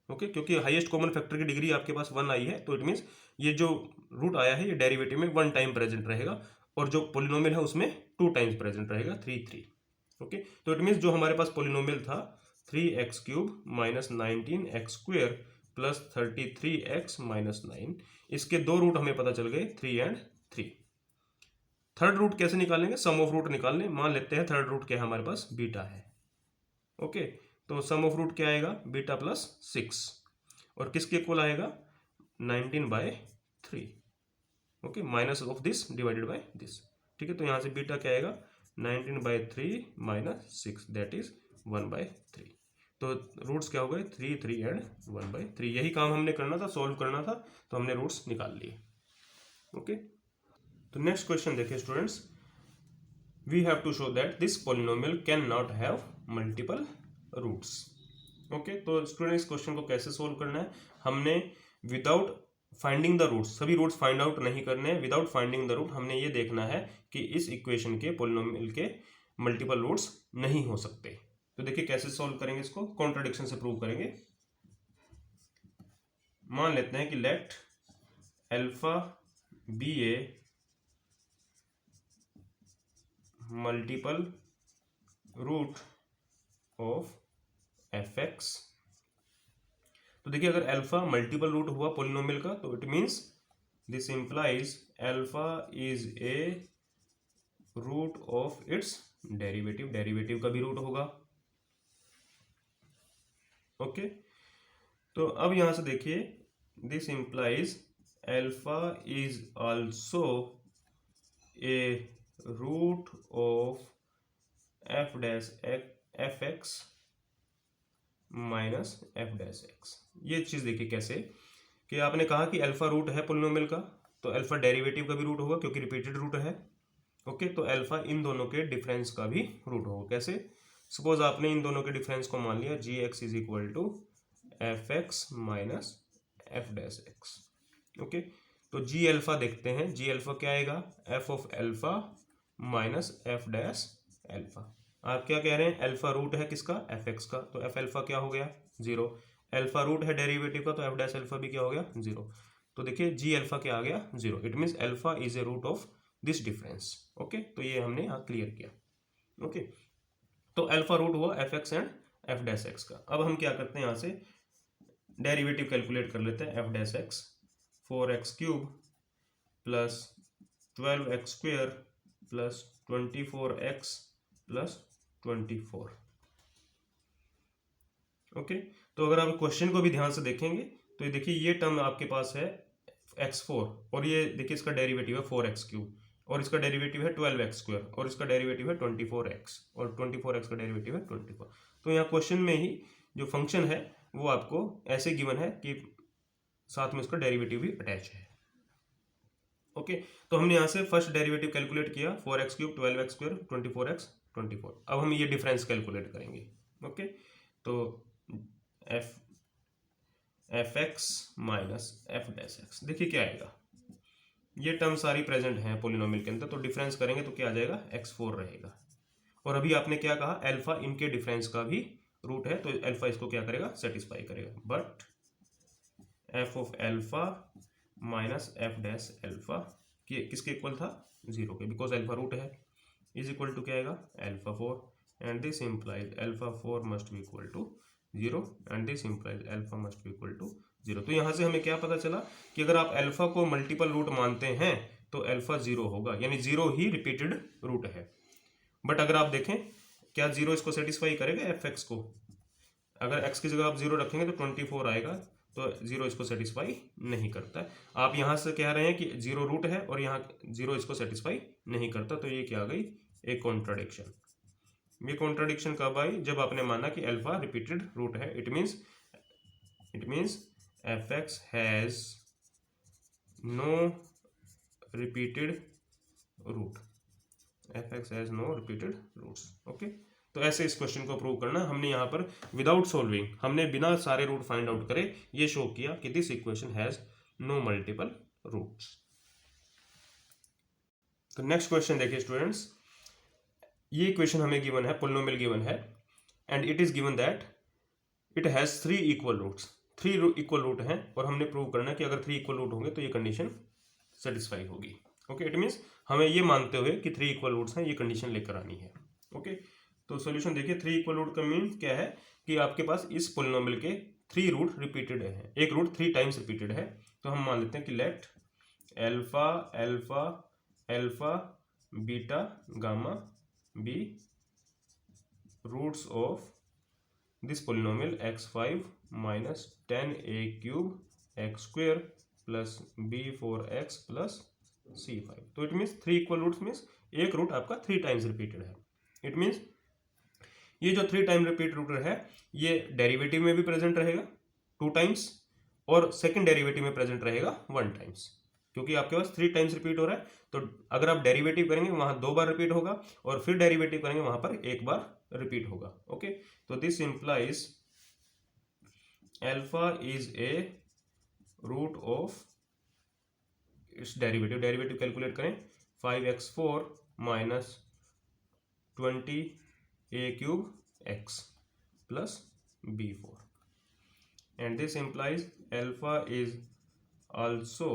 [SPEAKER 1] ओके, क्योंकि हाईएस्ट कॉमन फैक्टर की डिग्री आपके पास 1 आई है तो इट मीन्स ये जो रूट आया है ये डेरिवेटिव में 1 टाइम प्रेजेंट रहेगा और जो पोलिनोमियल है उसमें 2 टाइम्स प्रेजेंट रहेगा 3। ओके, तो इट मीन्स जो हमारे पास पोलिनोमियल था 3x³ minus 19x² plus 33x minus 9, इसके 2 रूट हमें पता चल गए 3 एंड 3। थर्ड रूट कैसे निकालेंगे, सम ऑफ रूट निकालने। मान लेते हैं थर्ड रूट क्या है हमारे पास, बीटा है। ओके, तो सम ऑफ रूट क्या आएगा, बीटा प्लस 6, और किसके इक्वल आएगा, 19/3। Okay, minus of this divided by this. ठीक है, तो यहाँ से बीटा क्या आएगा, 19/3 माइनस 6, दैट इज 1/3। तो रूट्स क्या हो गए, 3, 3 एंड 1/3। यही काम हमने करना था, सॉल्व करना था, तो हमने रूट्स निकाल लिए। ओके, तो नेक्स्ट क्वेश्चन देखिए students, we have to show that this polynomial can not have multiple roots. Okay, तो स्टूडेंट इस क्वेश्चन को कैसे सोल्व करना है, हमने विदाउट फाइंडिंग द रूट्स, सभी रूट्स फाइंड आउट नहीं करने हैं, विदाउट फाइंडिंग द रूट हमने ये देखना है कि इस इक्वेशन के पॉलिनोमियल के मल्टीपल रूट्स नहीं हो सकते। तो देखिए कैसे सोल्व करेंगे इसको, कॉन्ट्राडिक्शन से प्रूव करेंगे। मान लेते हैं कि let alpha be a multiple root of F x. तो देखिए अगर अल्फा मल्टीपल रूट हुआ पॉलिनोमियल का, तो it means this implies alpha is a root of its derivative, derivative का भी रूट होगा। ओके, तो अब यहां से देखिए this implies alpha is also a root of f dash f x minus f dash x. ये चीज देखिए कैसे, कि आपने कहा कि अल्फा रूट है पॉलिनोमियल का, तो अल्फा डेरिवेटिव का भी रूट होगा क्योंकि रिपीटेड रूट है। ओके, तो अल्फा इन दोनों के डिफरेंस का भी रूट होगा। कैसे, सपोज आपने इन दोनों के डिफरेंस को मान लिया g x is equal to f x minus f dash x. Okay, तो जी अल्फा देखते हैं, जी अल्फा क्या आएगा, f of alpha minus f dash alpha. आप क्या कह रहे हैं, अल्फा रूट है किसका, एफ एक्स का, तो एफ अल्फा क्या हो गया, 0। अल्फा रूट है डेरिवेटिव का, तो एफ डैश अल्फा भी क्या हो गया, 0। तो देखिए जी अल्फा क्या आ गया, 0। It means alpha is a root of this difference. Okay, तो ये हमने यहाँ क्लियर किया। ओके, तो अल्फा रूट हुआ f x and f dash x का। अब हम क्या करते हैं, यहाँ से डेरिवेटिव कैलकुलेट कर लेते हैं। F dash x 4x³ plus 12x² plus 24x plus 24। Okay, तो अगर आप क्वेश्चन को भी ध्यान से देखेंगे तो ये देखिए ये टर्म आपके पास है x4, और ये देखिए इसका डेरिवेटिव है 4x³ और इसका डेरिवेटिव है 12x² और इसका डेरिवेटिव है 24x और 24x का डेरिवेटिव है 24। तो यहाँ क्वेश्चन में ही जो फंक्शन है वो आपको ऐसे गिवन है कि साथ में उसका डेरिवेटिव भी अटैच है। ओके, तो हमने यहाँ से फर्स्ट डेरिवेटिव कैलकुलेट किया 4x³ 12x², 24x 24। अब हम ये डिफरेंस कैलकुलेट करेंगे। ओके, तो F x minus f dash x, देखिए क्या आएगा, ये टर्म सारी प्रेजेंट है पॉलिनोमियल के अंदर, तो डिफरेंस करेंगे तो क्या आ जाएगा, x4 रहेगा। और अभी आपने क्या कहा, अल्फा इनके डिफरेंस का भी रूट है, तो अल्फा इसको क्या करेगा, सेटिस्फाई करेगा। But f of alpha minus f dash alpha किसके इक्वल था, 0 के, बिकॉज अल्फा रूट है, इज इक्वल टू क्या आएगा, alpha 4, and this implies alpha 4 must be equal to 0 and this implies alpha must be equal to 0। तो यहाँ से हमें क्या पता चला कि अगर आप अल्फा को मल्टीपल रूट मानते हैं तो अल्फा 0 होगा, यानी 0 ही रिपीटेड रूट है। बट अगर आप देखें क्या 0 इसको सेटिस्फाई करेगा एफ एक्स को, अगर x की जगह आप 0 रखेंगे तो 24 आएगा, तो 0 इसको सेटिस्फाई नहीं करता है। आप यहाँ से कह रहे हैं कि 0 रूट है और यहाँ 0 इसको सेटिस्फाई नहीं करता, तो ये क्या आ गई, एक कॉन्ट्राडिक्शन। ये कॉन्ट्राडिक्शन कब आई, जब आपने माना कि अल्फा रिपीटेड रूट है। It means f x has no repeated root, f x has no repeated roots. Okay, तो ऐसे इस क्वेश्चन को प्रूव करना। हमने यहाँ पर विदाउट सॉल्विंग, हमने बिना सारे रूट फाइंड आउट करे ये शो किया कि this equation has no multiple roots. तो नेक्स्ट क्वेश्चन देखिए स्टूडेंट्स, ये इक्वेशन हमें गिवन है, पॉलिनोमियल गिवन है, and it is given that it has 3 equal roots. 3 equal root हैं और हमने प्रूव करना है कि अगर 3 इक्वल रूट होंगे तो ये कंडीशन सेटिस्फाई होगी। ओके, इट मीन्स हमें ये मानते हुए कि 3 इक्वल रूट्स हैं, ये कंडीशन लेकर आनी है। ओके, तो सॉल्यूशन देखिए, 3 इक्वल रूट का मीन क्या है कि आपके पास इस पॉलिनोमियल के 3 रूट रिपीटेड है, एक रूट 3 टाइम्स रिपीटेड है। तो हम मान लेते हैं कि let alpha alpha alpha beta gamma be roots of this polynomial x5 minus 10a³ x² plus b4x plus c5। तो it means 3 equal roots means एक रूट आपका 3 टाइम्स रिपीटेड है। इट मीन्स ये जो 3 टाइम रिपीट रूट है ये डेरिवेटिव में भी प्रेजेंट रहेगा 2 टाइम्स और सेकंड डेरिवेटिव में प्रेजेंट रहेगा 1 टाइम्स, क्योंकि आपके पास 3 टाइम्स रिपीट हो रहा है। तो अगर आप डेरिवेटिव करेंगे वहां 2 बार रिपीट होगा और फिर डेरिवेटिव करेंगे वहां पर 1 बार रिपीट होगा। ओके, तो this implies alpha is a root of its derivative calculate करें 5x4 minus 20a³ x plus b4, and this implies alpha is also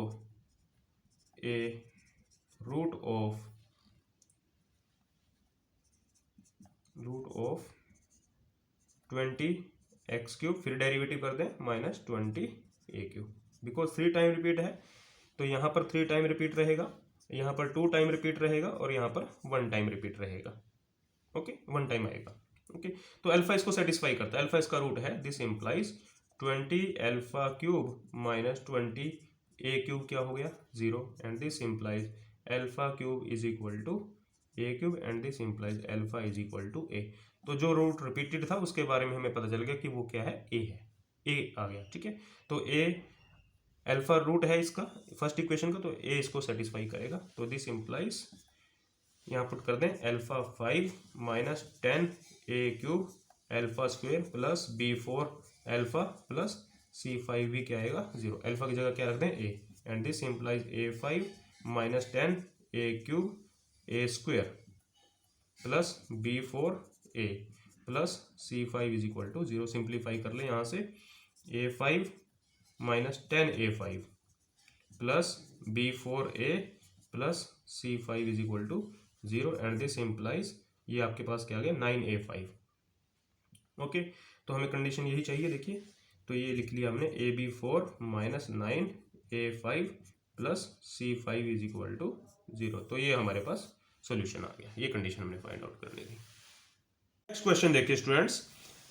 [SPEAKER 1] a root of 20x³, फिर डेरिवेटिव कर दें minus 20a³, because 3 time repeat है तो यहाँ पर 3 टाइम रिपीट रहेगा, यहाँ पर 2 टाइम रिपीट रहेगा और यहाँ पर 1 टाइम रिपीट रहेगा। ओके, 1 टाइम आएगा। ओके, तो अल्फा इसको सेटिस्फाई करता है, अल्फा इसका रूट है। दिस इंप्लाइज 20α³ माइनस 20a³ क्या हो गया 0, and this implies α³ is equal to a³ and this implies alpha is equal to a। तो जो रूट रिपीटेड था उसके बारे में हमें पता चल गया कि वो क्या है, a है, a आ गया। ठीक है, तो a अल्फा रूट है इसका फर्स्ट इक्वेशन का, तो a इसको सेटिस्फाई करेगा। तो दिस इंप्लाइज यहाँ पुट कर दें α5 minus 10a³ α² plus b4 alpha plus c5 भी क्या आएगा 0, अल्फा की जगह क्या रख दें a, and this implies a5 minus 10a³ a² plus b4a plus c5 is equal to 0। Simplify कर लें यहाँ से a5 minus 10a5 plus b4a plus c5 is equal to 0, and this implies ये आपके पास क्या आ गया 9a5। ओके, तो हमें कंडीशन यही चाहिए। देखिए, तो ये लिख लिया हमने ab4 minus 9a5 plus c5 is equal to 0। तो ये हमारे पास सॉल्यूशन आ गया, ये कंडीशन हमने फाइंड आउट करनी थी। नेक्स्ट क्वेश्चन देखिए students,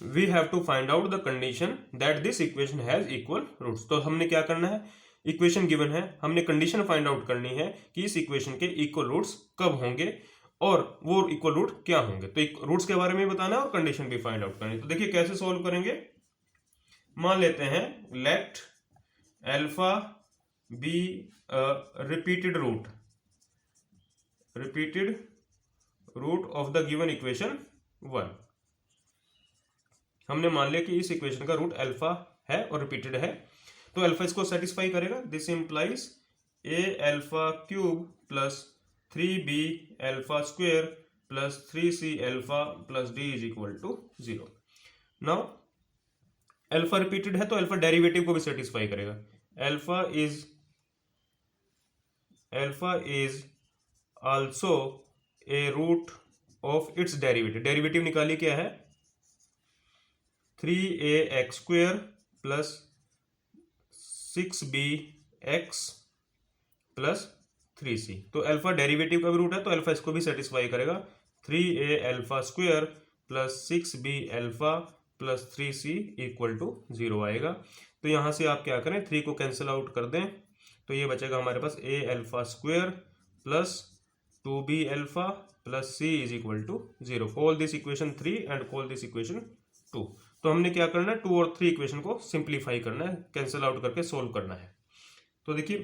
[SPEAKER 1] we have to find out the condition that this equation has equal roots. तो हमने क्या करना है, इक्वेशन गिवन है, हमने कंडीशन फाइंड आउट करनी है कि इस इक्वेशन के इक्वल रूट्स कब होंगे और वो इक्वल रूट क्या होंगे। तो रूट्स के बारे में बताना है और कंडीशन भी फाइंड आउट करनी है। तो देखिए कैसे सॉल्व करेंगे, मान लेते हैं let alpha be repeated root of the given equation 1। हमने मान लिया कि इस इक्वेशन का रूट अल्फा है और रिपीटेड है, तो अल्फा इसको सेटिस्फाई करेगा। This implies a⁴ plus 3b α² plus 3c alpha plus d is equal to 0। Now alpha repeated है तो अल्फा डेरिवेटिव को भी सेटिस्फाई करेगा। Alpha is also a root of its derivative, derivative निकालिए क्या है 3ax² plus 6bx plus 3c। तो अल्फा डेरिवेटिव का भी रूट है तो अल्फा इसको भी सेटिस्फाई करेगा। 3a² plus 6b alpha plus 3c equal to 0 आएगा। तो यहां से आप क्या करें 3 को कैंसिल आउट कर दें, तो ये बचेगा हमारे पास a⁴ plus 2b alpha plus c is equal to 0। Call this equation 3 and call this equation 2। तो हमने क्या करना है 2 और 3 इक्वेशन को सिंप्लीफाई करना है, कैंसिल आउट करके सोल्व करना है। तो देखिए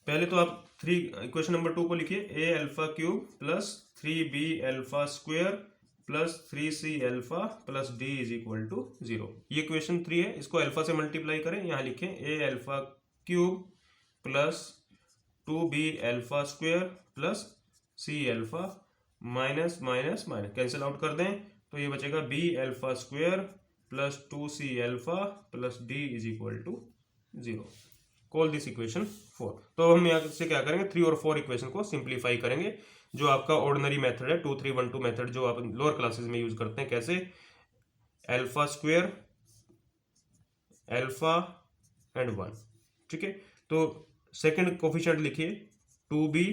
[SPEAKER 1] पहले तो आप इक्वेशन नंबर 2 को लिखिए a⁴ plus 3b α² plus 3c alpha plus d is equal to 0। ये इक्वेशन 3 है, इसको अल्फा से मल्टीप्लाई करें, यहाँ लिखें a⁴ plus 2b α² plus c alpha minus minus minus cancel out कर दें, तो ये बचेगा b α² plus 2c alpha plus d is equal to 0। Call this equation 4। तो हम यहाँ से क्या करेंगे 3 और 4 इक्वेशन को सिंप्लीफाई करेंगे, जो आपका ऑर्डिनरी मेथड है 2 3 1 2 मेथड, जो आप लोअर क्लासेस में यूज करते हैं। कैसे α² अल्फा एंड 1। ठीक है, तो सेकंड कोफिशिएंट लिखिए 2b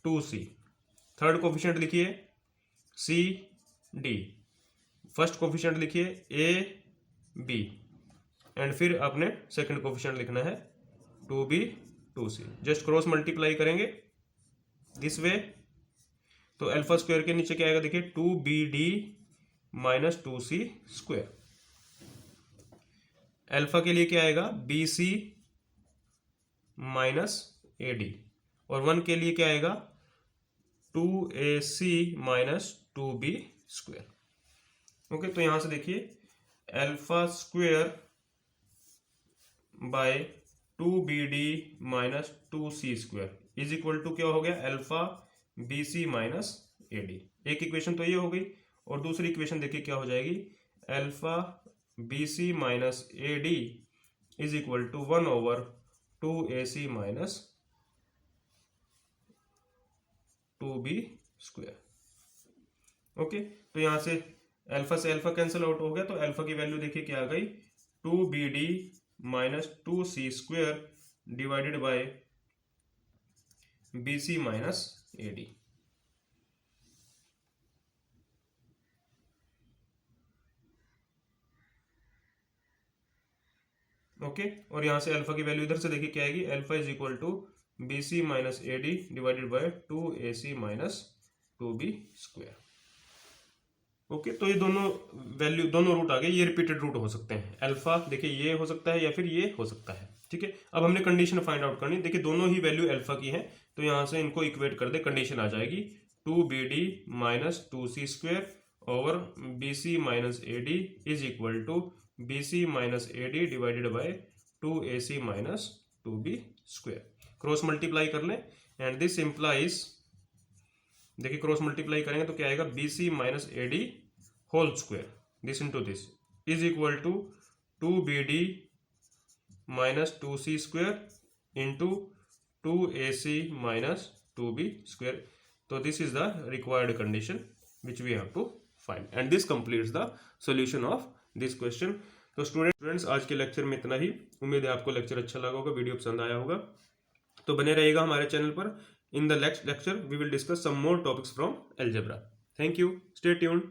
[SPEAKER 1] 2c। थर्ड कोफिशिएंट लिखिए सी डी, फर्स्ट कोफिशिएंट लिखिए ए बी, एंड फिर आपने सेकंड कोफिशिएंट लिखना है 2b 2c। Just cross multiply करेंगे दिस वे, तो अल्फा स्क्वायर के नीचे क्या आएगा देखिए 2bd minus 2c square. Alpha के लिए क्या आएगा bc माइनस ad, और 1 के लिए क्या आएगा 2ac minus 2b square. Okay, तो यहां से देखिए alpha square by 2bd minus 2c square is equal to क्या हो गया अल्फा bc माइनस ad। एक इक्वेशन तो ये हो गई, और दूसरी इक्वेशन देखिए क्या हो जाएगी alpha bc minus ad is equal to 1 over 2ac minus 2b square. Okay, तो यहां से अल्फा कैंसिल आउट हो गया, तो अल्फा की वैल्यू देखिए क्या आ गई 2bd minus 2c square divided by bc minus ad। Okay, और यहां से अल्फा की वैल्यू इधर से देखिए क्या आएगी alpha is equal to bc minus ad divided by 2ac minus 2b square. Okay, तो ये दोनों वैल्यू, दोनों रूट आ गए, ये रिपीटेड रूट हो सकते हैं। अल्फा देखिए ये हो सकता है या फिर ये हो सकता है। ठीक है, अब हमने कंडीशन फाइंड आउट करनी, देखिए दोनों ही वैल्यू अल्फा की है, तो यहां से इनको इक्वेट कर दे, कंडीशन आ जाएगी 2bd minus 2c square over bc minus ad is equal to bc minus ad divided by 2ac minus 2b square. Cross multiply कर लें एंड दिस इंप्लाइज, देखिए क्रॉस मल्टीप्लाई करेंगे तो क्या आएगा bc minus ad whole square this into this is equal to 2bd minus 2c square into 2ac minus 2b square. तो this is the required condition which we have to find, and this completes the solution of this question. तो स्टूडेंट्स आज के लेक्चर में इतना ही। उम्मीद है आपको लेक्चर अच्छा लगा होगा, वीडियो पसंद आया होगा, तो बने रहिएगा हमारे चैनल पर। In the next lecture we will discuss some more topics from algebra. Thank you. Stay tuned.